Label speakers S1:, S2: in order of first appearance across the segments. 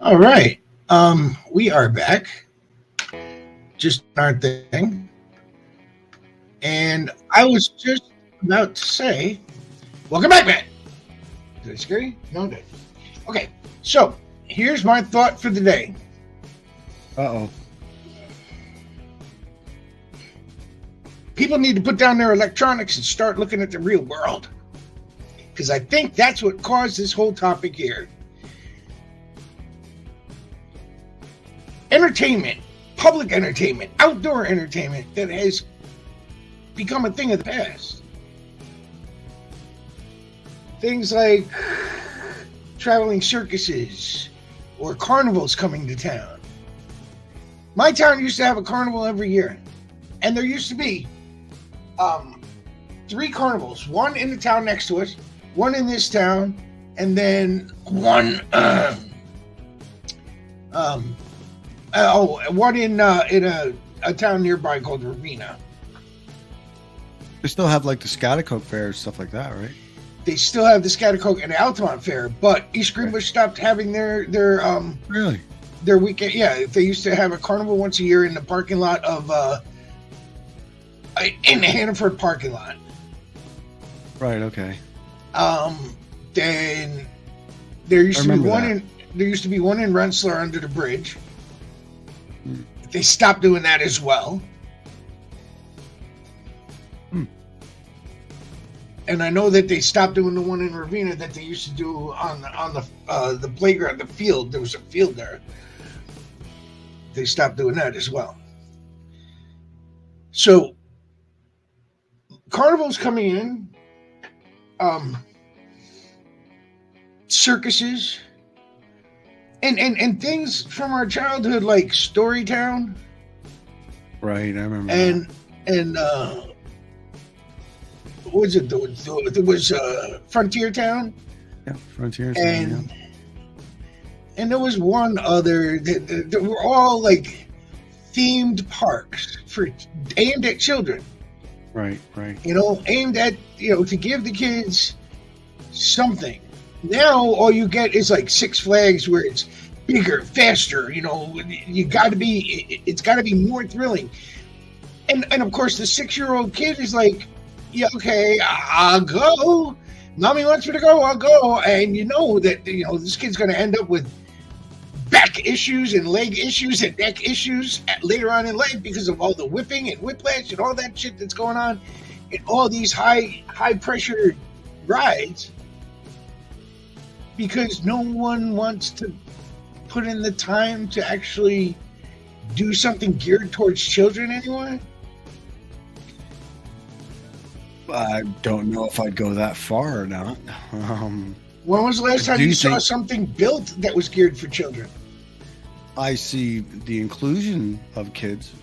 S1: All right. We are back. Just our thing. And I was just about to say, welcome back, man. Did I scare you? No, I did. Okay. So here's my thought for the day.
S2: Uh-oh.
S1: People need to put down their electronics and start looking at the real world. Because I think that's what caused this whole topic here. Entertainment, public entertainment, outdoor entertainment that has become a thing of the past. Things like traveling circuses or carnivals coming to town. My town used to have a carnival every year, and there used to be 3 carnivals, one in the town next to us, one in this town, and then one one in a town nearby called Ravenna.
S2: They still have like the Scotticoke Fair and stuff like that, right?
S1: They still have the Scotticoke and the Altamont Fair, but East Greenbush stopped having their
S2: Really?
S1: their weekend. Yeah, they used to have a carnival once a year in the parking lot of in the Hannaford parking lot.
S2: Right. Okay.
S1: Then there used to be one in Rensselaer under the bridge. They stopped doing that as well. And I know that they stopped doing the one in Ravenna that they used to do on the playground, the field. There was a field there. They stopped doing that as well. So carnivals coming in, circuses, and things from our childhood like Storytown.
S2: Right, I remember.
S1: And what was it? It was Frontier Town.
S2: Yeah, Frontier Town.
S1: And there was one other that were all like themed parks aimed at children.
S2: Right.
S1: Aimed at to give the kids something. Now all you get is like Six Flags, where it's bigger, faster. It's got to be more thrilling. And of course the 6-year-old kid is like, yeah, okay, I'll go. Mommy wants me to go, I'll go. And that this kid's going to end up with back issues and leg issues and neck issues later on in life because of all the whipping and whiplash and all that shit that's going on in all these high pressure rides, because no one wants to put in the time to actually do something geared towards children anymore.
S2: I don't know if I'd go that far or not.
S1: When was the last time you saw something built that was geared for children?
S2: I see the inclusion of kids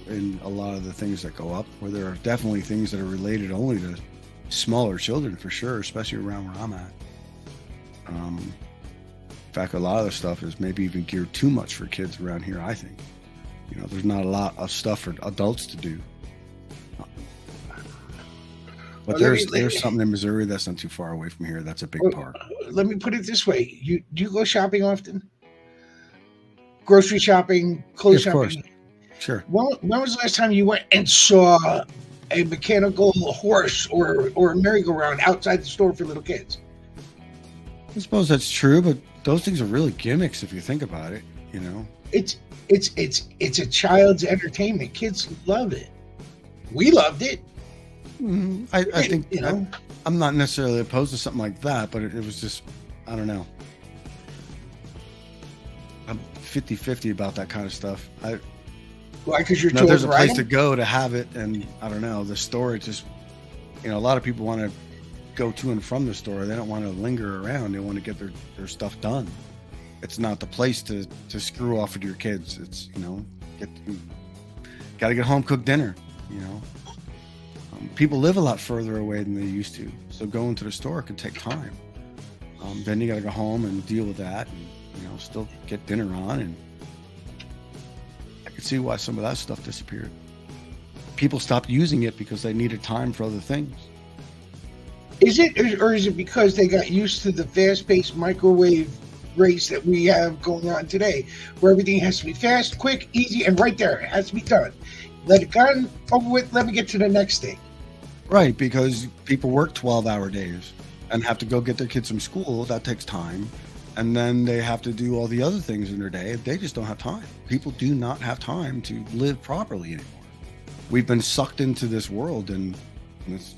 S2: in a lot of the things that go up, where there are definitely things that are related only to smaller children, for sure, especially around where I'm at. In fact, a lot of the stuff is maybe even geared too much for kids around here, I think. There's not a lot of stuff for adults to do. But there's something in Missouri that's not too far away from here. That's a big park.
S1: Let me put it this way. Do you go shopping often? Grocery shopping, clothes shopping?
S2: Of course. Sure.
S1: When was the last time you went and saw a mechanical horse or a merry-go-round outside the store for little kids?
S2: I suppose that's true, but those things are really gimmicks if you think about it,
S1: It's a child's entertainment. Kids love it. We loved it.
S2: I think I'm not necessarily opposed to something like that, but it was just, I don't know. I'm 50-50 about that kind of stuff.
S1: Why? Because you're told
S2: there's a place to go to have it, and I don't know, the store, it just, a lot of people want to go to and from the store. They don't want to linger around. They want to get their stuff done. It's not the place to screw off with your kids. It's, got to get home, cook dinner, People live a lot further away than they used to, so going to the store could take time. Then you got to go home and deal with that, and still get dinner on. And I could see why some of that stuff disappeared. People stopped using it because they needed time for other things.
S1: Is it, or is it because they got used to the fast-paced microwave race that we have going on today, where everything has to be fast, quick, easy, and right there. It has to be done. Let it go over with. Let me get to the next thing.
S2: Right, because people work 12-hour days and have to go get their kids from school. That takes time. And then they have to do all the other things in their day. They just don't have time. People do not have time to live properly anymore. We've been sucked into this world, and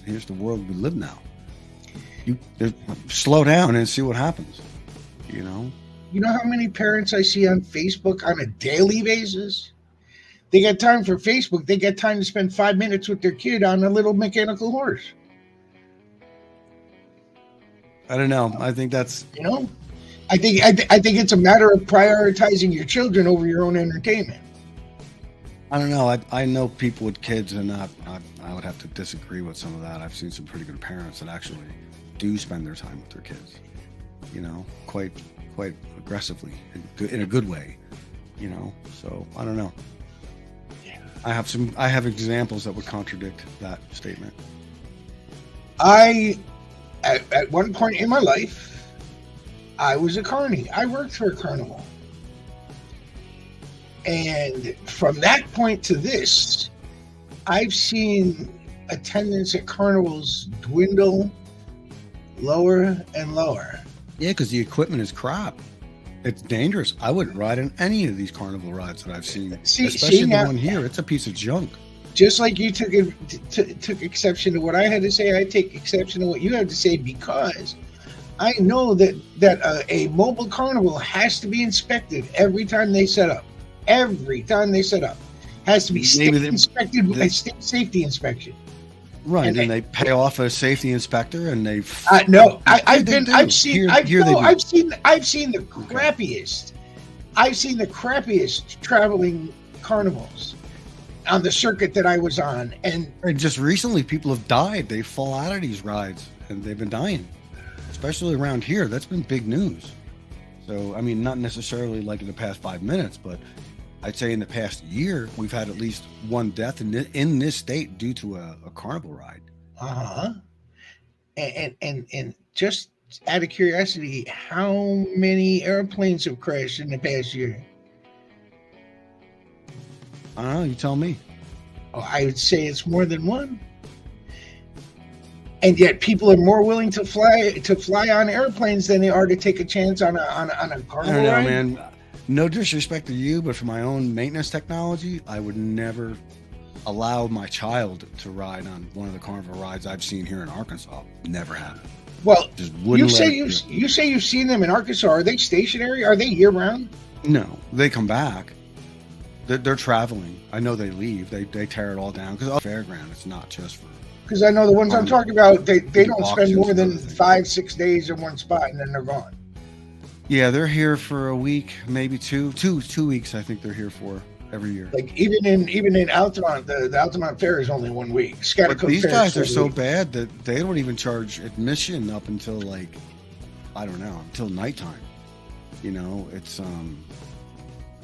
S2: here's the world we live now. Slow down and see what happens. You know
S1: how many parents I see on Facebook on a daily basis? They get time for Facebook. They get time to spend 5 minutes with their kid on a little mechanical horse.
S2: I don't know. I think that's
S1: I think it's a matter of prioritizing your children over your own entertainment.
S2: I don't know. I know people with kids, and I would have to disagree with some of that. I've seen some pretty good parents that actually do spend their time with their kids. Quite aggressively, in a good way. So I don't know. I have examples that would contradict that statement.
S1: At one point in my life, I was a carny. I worked for a carnival. And from that point to this, I've seen attendance at carnivals dwindle lower and lower.
S2: Yeah, because the equipment is crap. It's dangerous. I wouldn't ride on any of these carnival rides that I've seen, especially the one here. It's a piece of junk.
S1: Just like you took exception to what I had to say, I take exception to what you have to say, because I know that a mobile carnival has to be inspected every time they set up. Every time they set up, has to be inspected with a state safety inspection.
S2: Right, and they pay off a safety inspector, and I've seen the crappiest traveling carnivals on the circuit that I was on, and just recently people have died. They fall out of these rides, and they've been dying, especially around here. That's been big news. So, I mean, not necessarily like in the past 5 minutes, but I'd say in the past year, we've had at least one death in this state due to a carnival ride.
S1: And just out of curiosity, how many airplanes have crashed in the past year?
S2: I don't know. You tell me.
S1: Oh, I would say it's more than one. And yet, people are more willing to fly on airplanes than they are to take a chance on a carnival ride.
S2: I don't know, man. No disrespect to you, but for my own maintenance technology, I would never allow my child to ride on one of the carnival rides I've seen here in Arkansas. Never happened.
S1: Well, you say you've seen them in Arkansas. Are they stationary? Are they year round?
S2: No, they come back. They're traveling. I know they leave. They tear it all down because it's a fairground. It's not just for.
S1: Because I know the ones I'm talking about, they don't spend more than 5-6 days in one spot and then they're gone.
S2: Yeah, they're here for a week, maybe two weeks. I think they're here for every year.
S1: Like even in Altamont, the Altamont Fair is only 1 week.
S2: But these guys are so bad that they don't even charge admission up until until nighttime. It's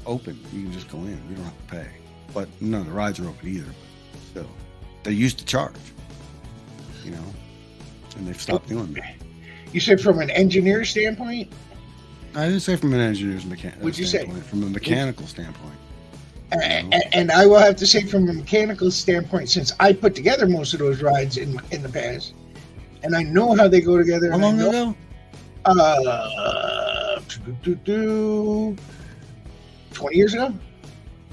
S2: open. You can just go in. You don't have to pay. But none of the rides are open either. Still, they used to charge. And they've stopped doing that.
S1: You said from an engineer standpoint?
S2: I didn't say from an engineer's standpoint.
S1: What'd you say?
S2: From a mechanical standpoint.
S1: And I will have to say from a mechanical standpoint, since I put together most of those rides in the past, and I know how they go together.
S2: How long ago?
S1: 20 years ago.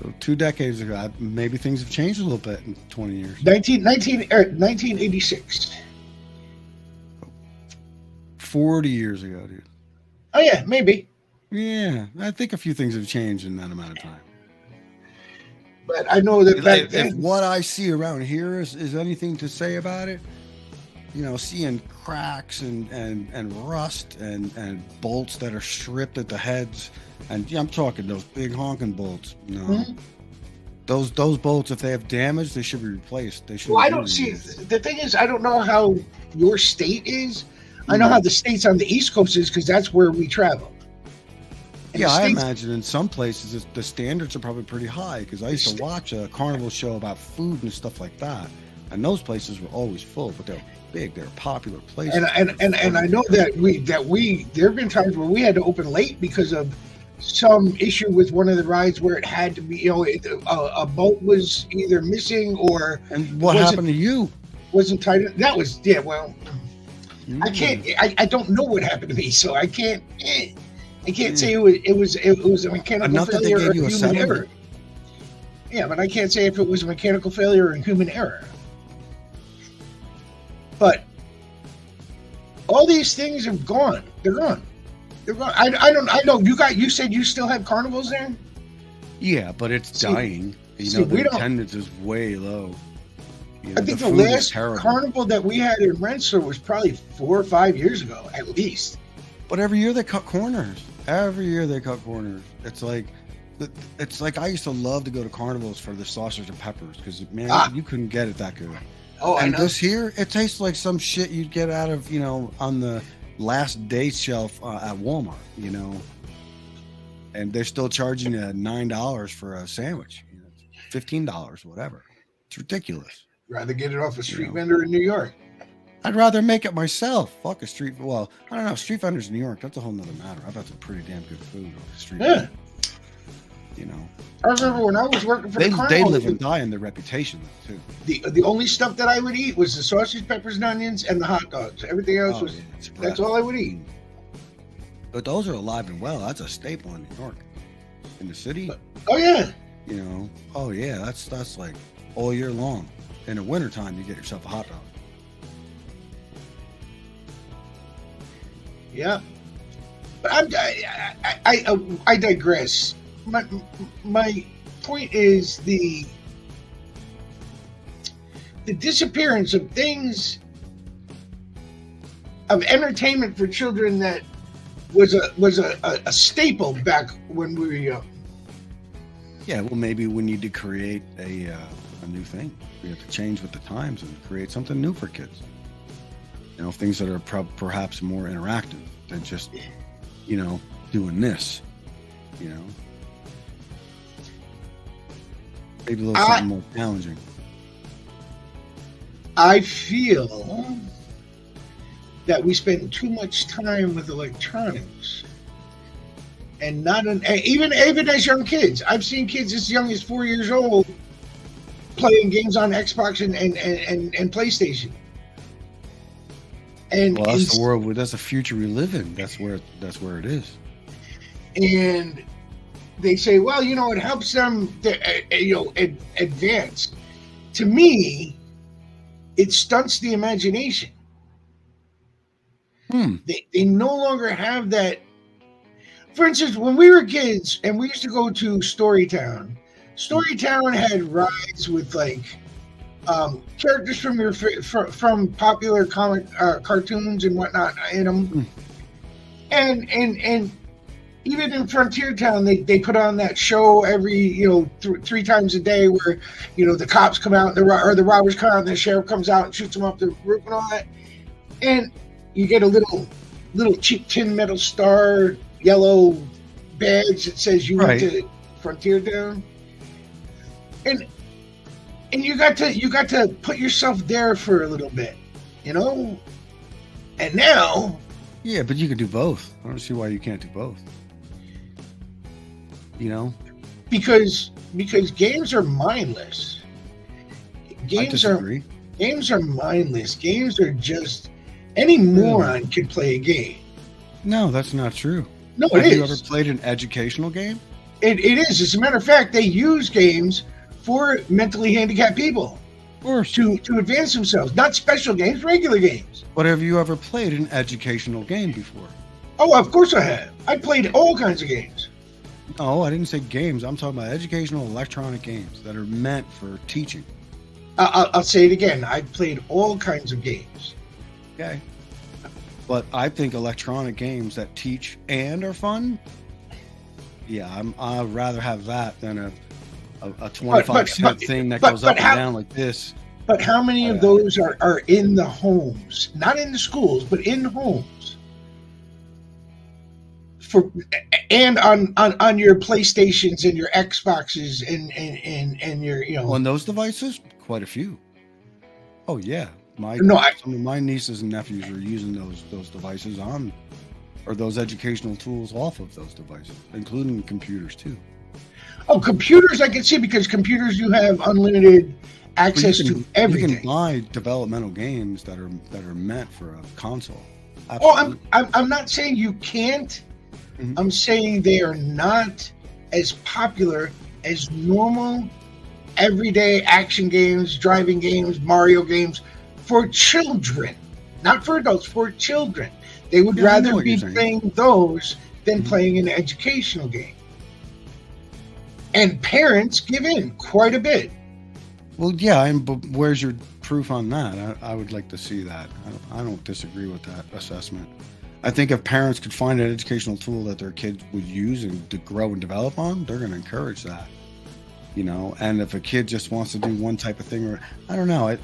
S2: So 2 decades ago. Maybe things have changed a little bit in 20 years.
S1: 1986.
S2: 40 years ago, dude.
S1: Oh, yeah, maybe.
S2: Yeah, I think a few things have changed in that amount of time.
S1: But I know that back then,
S2: if what I see around here is anything to say about it, seeing cracks and rust and bolts that are stripped at the heads, and I'm talking those big honking bolts.
S1: Mm-hmm.
S2: Those bolts, if they have damage, they should be replaced. They should.
S1: Well, I don't see. The thing is, I don't know how your state is. I know how the states on the East Coast is because that's where we travel. And
S2: yeah, I imagine in some places the standards are probably pretty high because I used to watch a carnival show about food and stuff like that. And those places were always full, but they're big. They're popular places.
S1: And I know that there have been times where we had to open late because of some issue with one of the rides where it had to be, a boat was either missing or.
S2: And what happened to you?
S1: Wasn't tight. That was well. I can't. I don't know what happened to me, so I can't. I can't say it was a mechanical failure or a human error. Yeah, but I can't say if it was a mechanical failure or a human error. But all these things have gone. They're gone. They're gone. I know you said you still have carnivals there?
S2: Yeah, but it's dying. The attendance is way low.
S1: I think the last carnival that we had in Rensselaer was probably 4 or 5 years ago, at least.
S2: But every year they cut corners. It's like I used to love to go to carnivals for the sausage and peppers because you couldn't get it that good.
S1: Oh,
S2: and this here, it tastes like some shit you'd get out of on the last day shelf at Walmart. And they're still charging you $9 for a sandwich, $15, whatever. It's ridiculous.
S1: Rather get it off a street vendor in New York.
S2: I'd rather make it myself. Fuck a street. Well, I don't know. Street vendors in New York, that's a whole nother matter. I've had some pretty damn good food off the street.
S1: Yeah.
S2: I
S1: remember when I was working for the carnival.
S2: They live and die on their reputation, though, too.
S1: The only stuff that I would eat was the sausage, peppers, and onions, and the hot dogs. Everything else that's all I would eat.
S2: But those are alive and well. That's a staple in New York. In the city.
S1: Oh, yeah.
S2: Oh, yeah. That's like all year long. In the wintertime, you get yourself a hot dog. Yeah.
S1: But I digress. My point is the disappearance of things of entertainment for children that was a staple back when we were young.
S2: Yeah, well, maybe we need to create a new thing. We have to change with the times and create something new for kids. Things that are perhaps more interactive than just, doing this. Maybe a little something more challenging.
S1: I feel that we spend too much time with electronics, and even as young kids. I've seen kids as young as 4 years old playing games on Xbox and PlayStation. And
S2: that's the world. That's the future we live in. That's where it is.
S1: And they say, well, it helps them advance. To me, it stunts the imagination. They no longer have that. For instance, when we were kids and we used to go to Storytown had rides with characters from popular comic cartoons and whatnot in them, and even in Frontier Town they put on that show every 3 times a day where the cops come out or the robbers come out and the sheriff comes out and shoots them off the roof and all that, and you get a little cheap tin metal star yellow badge that says you went to Frontier Town, and you got to put yourself there for a little bit, and now.
S2: Yeah, but you can do both. I don't see why you can't do both.
S1: Because games are mindless. Games are mindless. Games are just any moron can play a game.
S2: No, that's not true.
S1: No,
S2: Have you ever played an educational game?
S1: It is. As a matter of fact, they use games for mentally handicapped people.
S2: Of course.
S1: To advance themselves. Not special games, regular games.
S2: But have you ever played an educational game before?
S1: Oh, of course I have. I played all kinds of games.
S2: No, I didn't say games. I'm talking about educational electronic games that are meant for teaching.
S1: I'll say it again. I've played all kinds of games.
S2: Okay. But I think electronic games that teach and are fun, I'd rather have that than a 25-cent thing that goes up and down like this.
S1: But how many of those are in the homes? Not in the schools, but in homes. And on your PlayStations and your Xboxes and your
S2: on those devices, quite a few. Oh yeah,
S1: No,
S2: some of my nieces and nephews are using those devices on, or those educational tools off of those devices, including computers too.
S1: computers I can see, because computers you have unlimited
S2: But
S1: access to
S2: you
S1: everything.
S2: can buy developmental games that are meant for a console.
S1: Oh,
S2: Absolutely.
S1: I'm not saying you can't.
S2: Mhm.
S1: I'm saying they are not as popular as normal everyday action games, driving games, Mario games for children, not for adults, for children. They would
S2: Yeah, I know
S1: rather
S2: what you're
S1: be
S2: saying.
S1: playing those than
S2: Mhm.
S1: playing an educational game. And parents give in quite a bit.
S2: Well, yeah, but where's your proof on that? I would like to see that. I don't disagree with that assessment. I think if parents could find an educational tool that their kids would use and to grow and develop on, they're going to encourage that. And if a kid just wants to do one type of thing, or I don't know,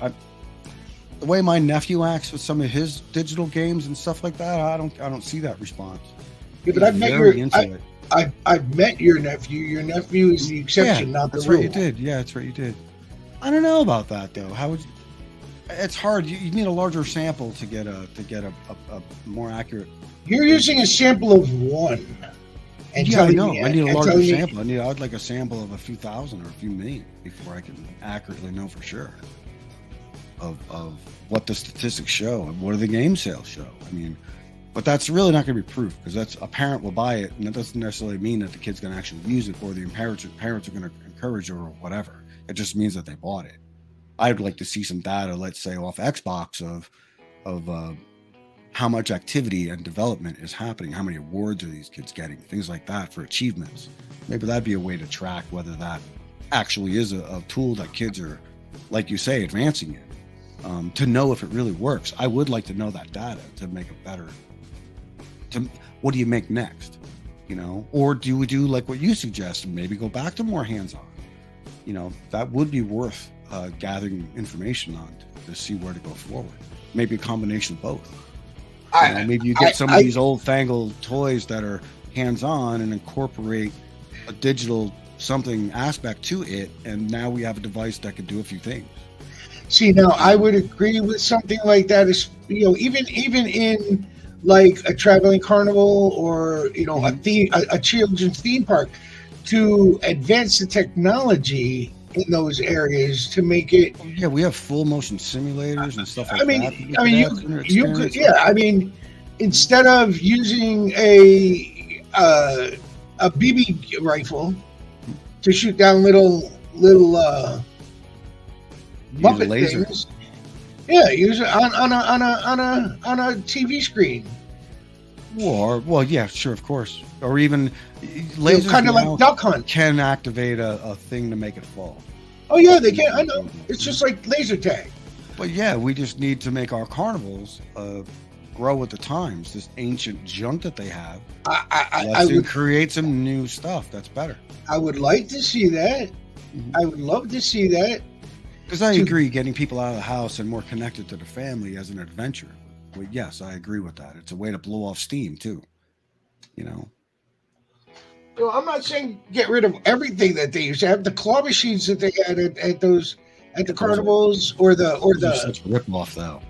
S2: the way my nephew acts with some of his digital games and stuff like that, I don't see that response.
S1: Yeah, but
S2: He's
S1: I've met
S2: very into it.
S1: I've met your nephew. Your nephew is the exception, not the
S2: That's
S1: rule.
S2: right, you did. Yeah, that's right, you did. I don't know about that though. How would you, it's hard. You need a larger sample to get a more accurate.
S1: You're using a sample of one. And
S2: Yeah, I
S1: telling
S2: know.
S1: me-
S2: I need a
S1: and
S2: larger
S1: telling me-
S2: sample. I'd like a sample of a few thousand or a few million before I can accurately know for sure of what the statistics show and what do the game sales show. I mean, but that's really not going to be proof, because that's a parent will buy it, and that doesn't necessarily mean that the kid's going to actually use it, or the parents are going to encourage it or whatever. It just means that they bought it. I'd like to see some data, let's say off Xbox, of how much activity and development is happening, how many awards are these kids getting, things like that for achievements. Maybe that'd be a way to track whether that actually is a tool that kids are, like you say, advancing in, to know if it really works. I would like to know that data to make it better. What do you make next? Or do we do like what you suggest and maybe go back to more hands-on? That would be worth gathering information on to see where to go forward. Maybe a combination of both. Maybe you get some of these old fangled toys that are hands-on and incorporate a digital something aspect to it, and now we have a device that can do a few things.
S1: See, now I would agree with something like that. Is even in like a traveling carnival, or a children's theme park, to advance the technology in those areas to make it.
S2: Yeah, we have full motion simulators and stuff like
S1: that. You could, yeah. I mean, instead of using a BB rifle to shoot down little Muppet things, yeah, use it on a TV screen.
S2: Well, yeah, sure, of course. Or even lasers,
S1: kind of like Duck Hunt,
S2: can activate a thing to make it fall.
S1: Oh yeah, they can. I know. It's just like laser tag.
S2: But yeah, we just need to make our carnivals grow with the times. This ancient junk that they have, I would create some new stuff that's better.
S1: I would like to see that. Mm-hmm. I would love to see that.
S2: Because I agree, getting people out of the house and more connected to the family as an adventure. Well, yes, I agree with that. It's a way to blow off steam too.
S1: I'm not saying get rid of everything that they used to have. The claw machines that they had at the carnivals, or the
S2: such a rip off though.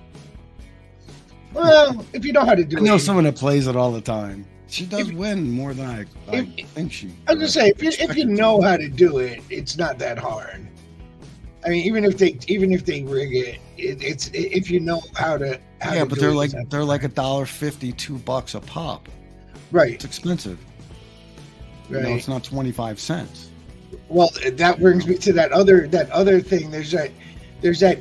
S1: Well, if you know how to do it.
S2: I know someone that plays it all the time. She does win more than I think she.
S1: I was gonna say, if you know how to do it, it's not that hard. I mean, even if they rig it, it's if you know how to.
S2: Yeah, but they're like $1.50, $2 a pop.
S1: Right.
S2: It's expensive. Right. It's not 25 cents.
S1: Well, that brings me to that other thing. There's that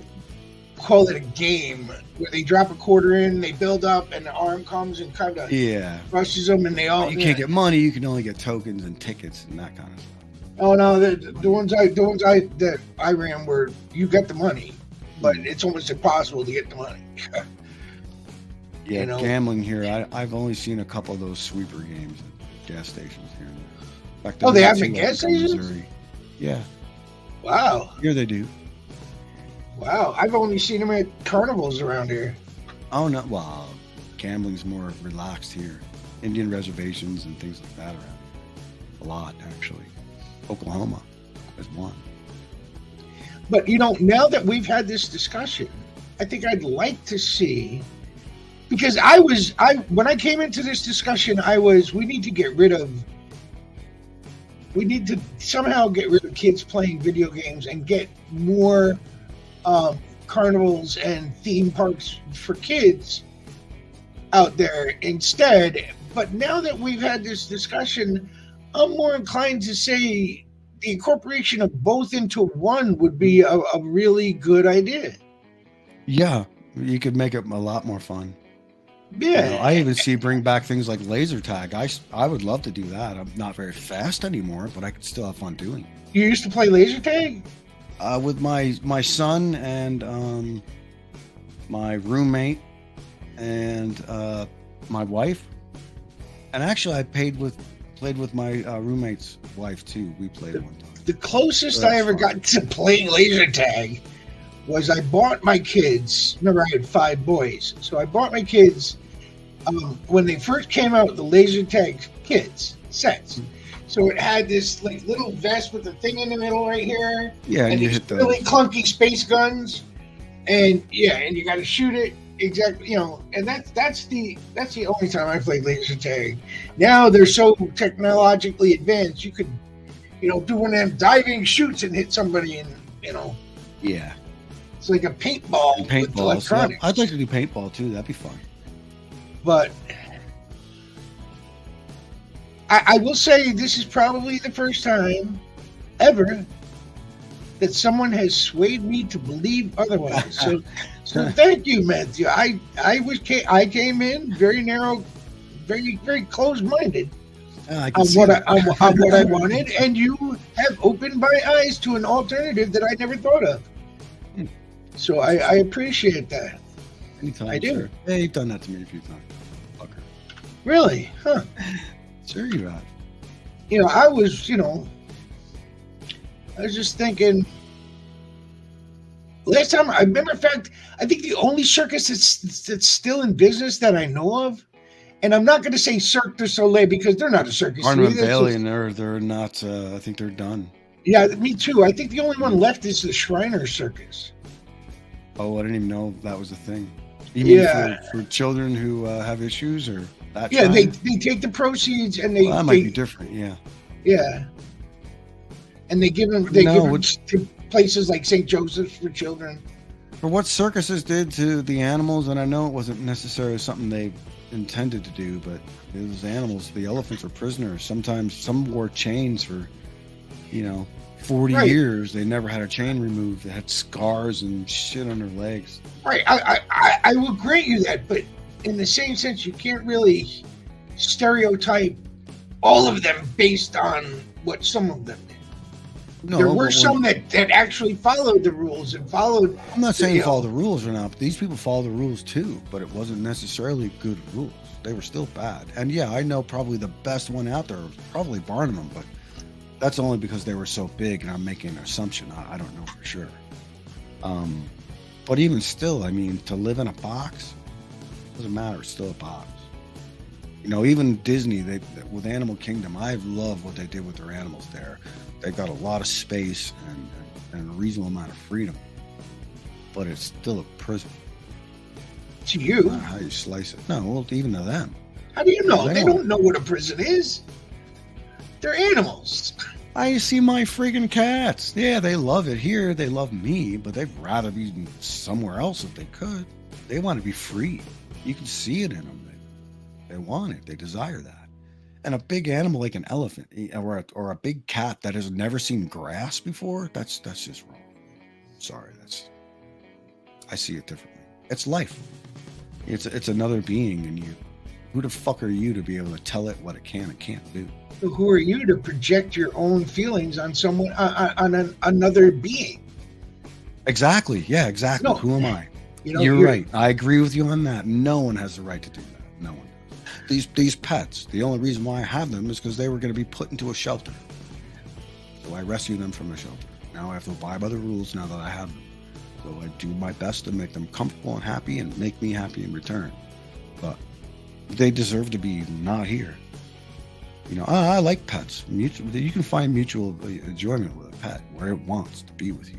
S1: call it a game where they drop a quarter in, they build up, and the arm comes and kind of rushes them, and they all.
S2: You can't get money. You can only get tokens and tickets and that kind of stuff.
S1: Oh no, the ones that I ran were you get the money, but it's almost impossible to get the money.
S2: Yeah, gambling here. I've only seen a couple of those sweeper games at gas stations here.
S1: They have them at gas stations?
S2: Missouri. Yeah.
S1: Wow.
S2: Here they do.
S1: Wow, I've only seen them at carnivals around here.
S2: Oh no, well, gambling's more relaxed here. Indian reservations and things like that around here. A lot, actually. Oklahoma is one.
S1: But now that we've had this discussion, I think I'd like to see, because when I came into this discussion, we need to somehow get rid of kids playing video games and get more carnivals and theme parks for kids out there instead. But now that we've had this discussion, I'm more inclined to say the incorporation of both into one would be a really good idea.
S2: Yeah, you could make it a lot more fun.
S1: Yeah.
S2: You know, I even see bring back things like laser tag. I would love to do that. I'm not very fast anymore, but I could still have fun doing it.
S1: You used to play laser tag?
S2: With my son and my roommate and my wife. And actually, I played with my roommate's wife too. We played one time.
S1: The closest I ever got to playing laser tag was I bought my kids. Remember, I had 5 boys, so I bought my kids when they first came out. The laser tag kids sets. So it had this like little vest with the thing in the middle right here.
S2: Yeah, and you
S1: these
S2: hit the
S1: really clunky space guns, and you got to shoot it. Exactly, and that's the only time I played laser tag. Now they're so technologically advanced, you could, do one of them diving shoots and hit somebody, and
S2: yeah,
S1: it's like a paintball with electronics.
S2: Yeah, I'd like to do paintball too. That'd be fun.
S1: But I will say this is probably the first time ever that someone has swayed me to believe otherwise. So thank you, Matthew. I came in very narrow, very very closed-minded on what I wanted, and you have opened my eyes to an alternative that I never thought of. So I appreciate that.
S2: Anytime,
S1: I do.
S2: Sir. Yeah, you've done that to me a few times, fucker.
S1: Really? Huh?
S2: Sure, you have.
S1: I was just thinking. Last time, I remember, in fact, I think the only circus that's still in business that I know of, and I'm not going to say Cirque du Soleil because they're not a circus.
S2: Barnum and Bailey, and they're not. I think they're done.
S1: Yeah, me too. I think the only one left is the Shriner Circus.
S2: Oh, I didn't even know that was a thing. You mean for children who have issues, or that?
S1: Yeah, they take the proceeds and
S2: that might be different. Yeah.
S1: Yeah. And they give them to places like St. Joseph's for children.
S2: For what circuses did to the animals, and I know it wasn't necessarily something they intended to do, but those animals, the elephants were prisoners. Sometimes some wore chains for, 40 years. They never had a chain removed. They had scars and shit on their legs.
S1: Right. I will grant you that, but in the same sense, you can't really stereotype all of them based on what some of them did. No, there were some that actually followed the rules and followed.
S2: I'm not saying follow the rules or not, but these people follow the rules too, but it wasn't necessarily good rules. They were still bad. And yeah, I know probably the best one out there was probably Barnum, but that's only because they were so big, and I'm making an assumption. I don't know for sure. But even still, I mean, to live in a box, doesn't matter. It's still a box. Even Disney, with Animal Kingdom, I love what they did with their animals there. They've got a lot of space and a reasonable amount of freedom, but it's still a prison.
S1: To you?
S2: No matter how you slice it. No, well, even to them.
S1: How do you know? They don't know what a prison is. They're animals.
S2: I see my friggin' cats. Yeah, they love it here. They love me, but they'd rather be somewhere else if they could. They want to be free. You can see it in them. They want it. They desire that. And a big animal like an elephant or a big cat that has never seen grass before, that's just wrong. Sorry, I see it differently. It's life. It's another being, and who the fuck are you to be able to tell it what it can and can't do?
S1: So who are you to project your own feelings on someone on another being?
S2: Exactly. Yeah, exactly. No, who am I? You're right. I agree with you on that. No one has the right to do that. No one. These pets, the only reason why I have them is because they were going to be put into a shelter. So I rescued them from a shelter. Now I have to abide by the rules now that I have them. So I do my best to make them comfortable and happy and make me happy in return. But they deserve to be not here. I like pets. You can find mutual enjoyment with a pet where it wants to be with you.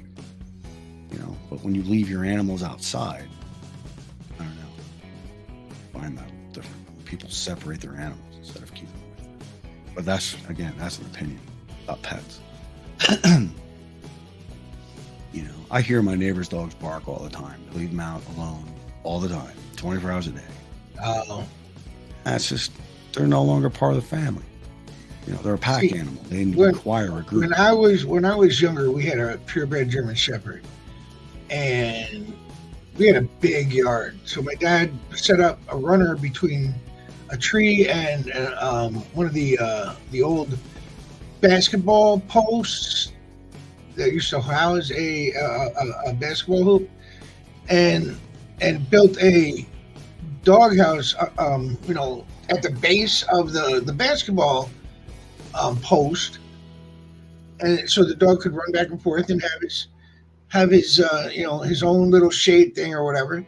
S2: you know. But when you leave your animals outside, I don't know. Find that different. People separate their animals instead of keeping them with them. But that's an opinion about pets. You know, I hear my neighbor's dogs bark all the time. They leave them out alone all the time, 24 hours a day.
S1: Oh.
S2: That's just, they're no longer part of the family. You know, they're a pack animal. They require a group.
S1: When I was younger, we had a purebred German Shepherd, and we had a big yard. So my dad set up a runner between a tree and one of the old basketball posts that used to house a basketball hoop, and built a doghouse, you know, at the base of the basketball post, and so the dog could run back and forth and have his you know, his own little shade thing or whatever.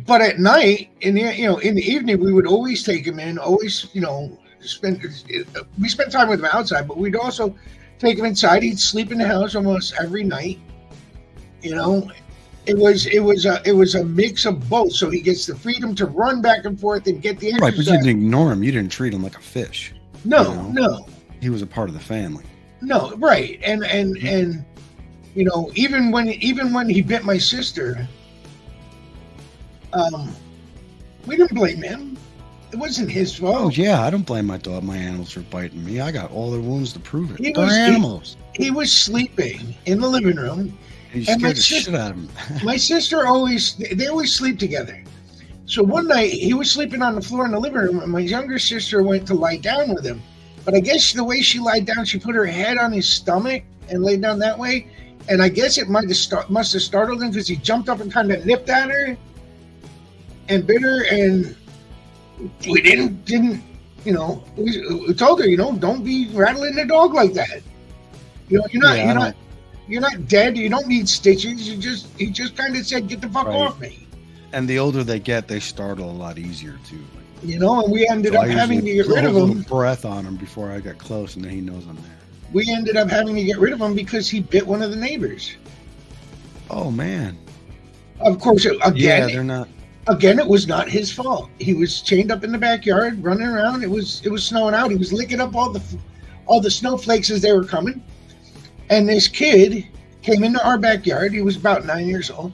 S1: But at night, in the evening, we would always take him in. Always, you know, spend time with him outside, but we'd also take him inside. He'd sleep in the house almost every night. You know, it was a mix of both. So he gets the freedom to run back and forth and get the exercise.
S2: Right, but you didn't ignore him. You didn't treat him like a fish.
S1: No,
S2: you know?
S1: No.
S2: He was a part of the family.
S1: No, right, and you know, even when he bit my sister, we didn't blame him. It wasn't his fault.
S2: Oh yeah, I don't blame my animals for biting me. I got all the wounds to prove it. They're animals.
S1: He was sleeping in the living room,
S2: and you scared the shit out of him.
S1: My sister they always sleep together. So one night he was sleeping on the floor in the living room, and my younger sister went to lie down with him. But I guess the way she lied down, she put her head on his stomach and laid down that way. And I guess it must have startled him, because he jumped up and kind of nipped at her and bit her. And we didn't, you know, we told her, you know, don't be rattling the dog like that. You know, you're not dead. You don't need stitches. He just kind of said, get the fuck off me.
S2: And the older they get, they startle a lot easier too.
S1: You know, and we ended up having to get rid of him.
S2: Breath on him before I got close, and then he knows I'm there.
S1: We ended up having to get rid of him because he bit one of the neighbors.
S2: Oh man!
S1: Of course, again,
S2: they're not.
S1: Again, it was not his fault. He was chained up in the backyard, running around. It was snowing out. He was licking up all the snowflakes as they were coming. And this kid came into our backyard. He was about 9 years old.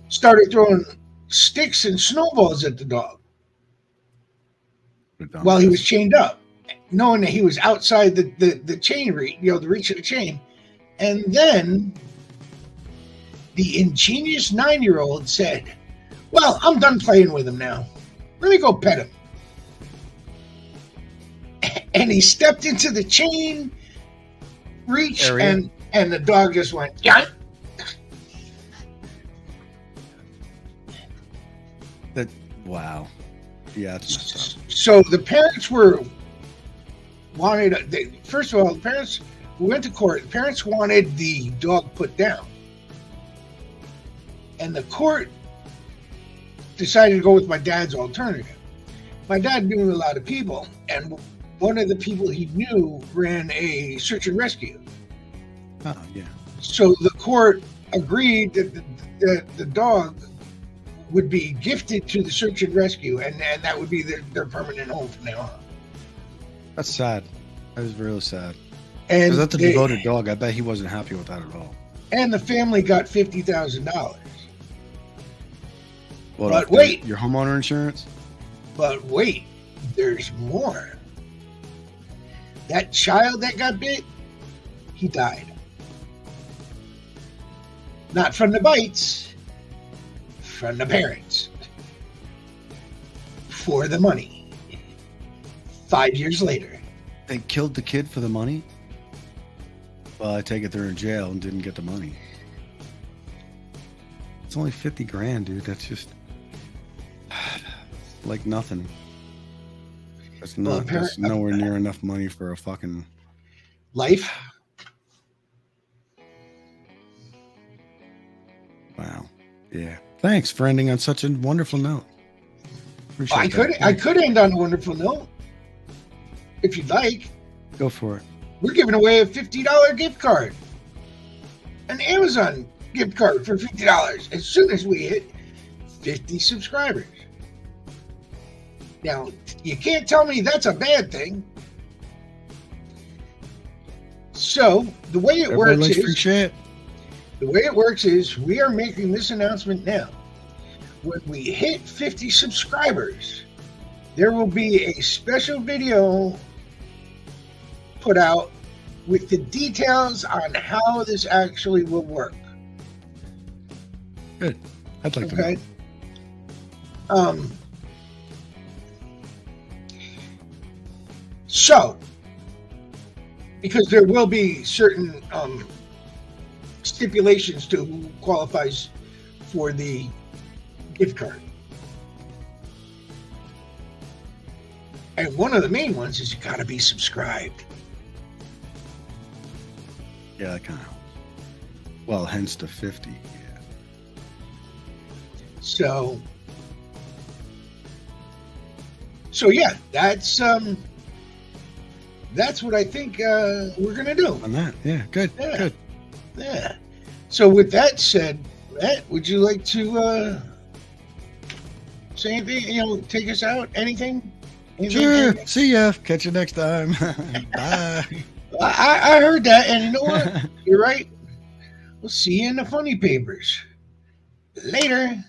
S1: Started throwing sticks and snowballs at the dog while he was chained up, knowing that he was outside the chain reach, you know, the reach of the chain. And then the ingenious 9-year-old said, well, I'm done playing with him now. Let me go pet him. And he stepped into the chain reach area, and the dog just went, yeah.
S2: Wow. Yeah, that's messed up.
S1: So the parents first of all, the parents, we went to court. The parents wanted the dog put down. And the court decided to go with my dad's alternative. My dad knew a lot of people, and one of the people he knew ran a search and rescue.
S2: Oh, yeah.
S1: So the court agreed that the dog would be gifted to the search and rescue, and that would be their permanent home from now on. That's
S2: sad. That was really sad.
S1: And
S2: that's a devoted dog. I bet he wasn't happy with that at all.
S1: And the family got $50,000.
S2: Well, but wait, your homeowner insurance?
S1: But wait, there's more. That child that got bit, he died. Not from the bites, from the parents. For the money. 5 years later.
S2: They killed the kid for the money? Well, I take it they're in jail and didn't get the money. It's only $50,000, dude. That's just like nothing. That's not. That's nowhere near enough money for a fucking
S1: life.
S2: Wow. Yeah. Thanks for ending on such a wonderful note.
S1: I could end on a wonderful note. If you'd like.
S2: Go for it.
S1: We're giving away a $50 gift card. an Amazon gift card for $50 as soon as we hit 50 subscribers. Now, you can't tell me that's a bad thing. So the way it
S2: Everybody
S1: works
S2: likes
S1: is
S2: free shit.
S1: the way it works is we are making this announcement now. When we hit 50 subscribers, there will be a special video put out with the details on how this actually will work.
S2: Good. I'd like to know.
S1: Okay. So, because there will be certain stipulations to who qualifies for the gift card. And one of the main ones is you got to be subscribed.
S2: Yeah, that kind of helps. Well, hence the 50. Yeah.
S1: So yeah, that's what I think we're gonna do.
S2: On that, yeah, good,
S1: Yeah.
S2: good.
S1: Yeah. So with that said, Matt, would you like to say anything? You know, take us out? Anything?
S2: Sure. See ya. Catch you next time. Bye.
S1: I heard that, and you know what? You're right. We'll see you in the funny papers. Later.